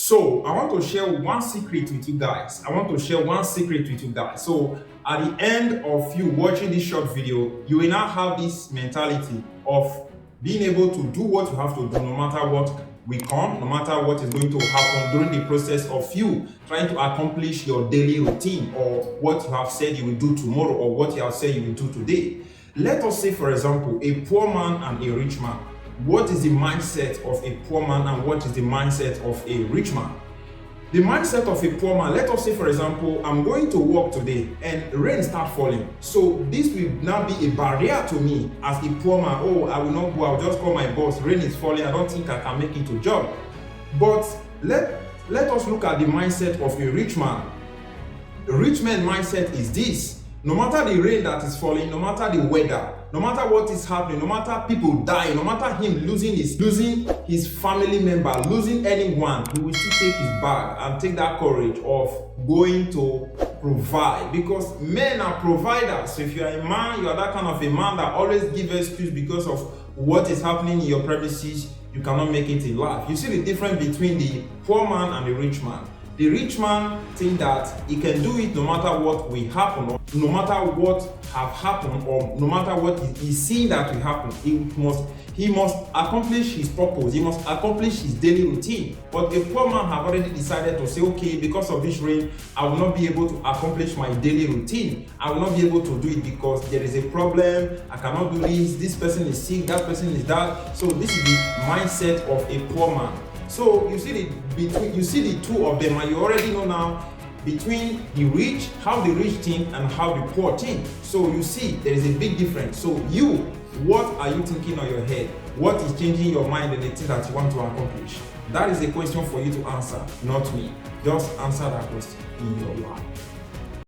So I want to share one secret with you guys. So at the end of you watching this short video, you will now have this mentality of being able to do what you have to do no matter what will come, no matter what is going to happen during the process of you trying to accomplish your daily routine or what you have said you will do tomorrow or what you have said you will do today. Let us say, for example, a poor man and a rich man. What is the mindset of a poor man and what is the mindset of a rich man? The mindset of a poor man, let us say, for example, I'm going to work today and rain start falling. So this will now be a barrier to me as a poor man. Oh, I will not go, I'll just call my boss. Rain is falling, I don't think I can make it to job. But let us look at the mindset of a rich man. The rich man mindset is this: no matter the rain that is falling, no matter the weather, no matter what is happening, no matter people dying, no matter him losing his family member, losing anyone, he will still take his bag and take that courage of going to provide, because men are providers. So if you are a man, you are that kind of a man that always gives excuse because of what is happening in your premises. You cannot make it in life. You see the difference between the poor man and the rich man. The rich man thinks that he can do it no matter what will happen, or no matter what have happened, or no matter what he's seeing that will happen. He must accomplish his purpose. He must accomplish his daily routine. But a poor man have already decided to say, okay, because of this rain, I will not be able to accomplish my daily routine. I will not be able to do it because there is a problem. I cannot do this. This person is sick. That person is that. So this is the mindset of a poor man. So you see the two of them, and you already know now between the rich, how the rich think and how the poor think. So you see there is a big difference. So what are you thinking on your head? What is changing your mind and the things that you want to accomplish? That is a question for you to answer, not me. Just answer that question in your life.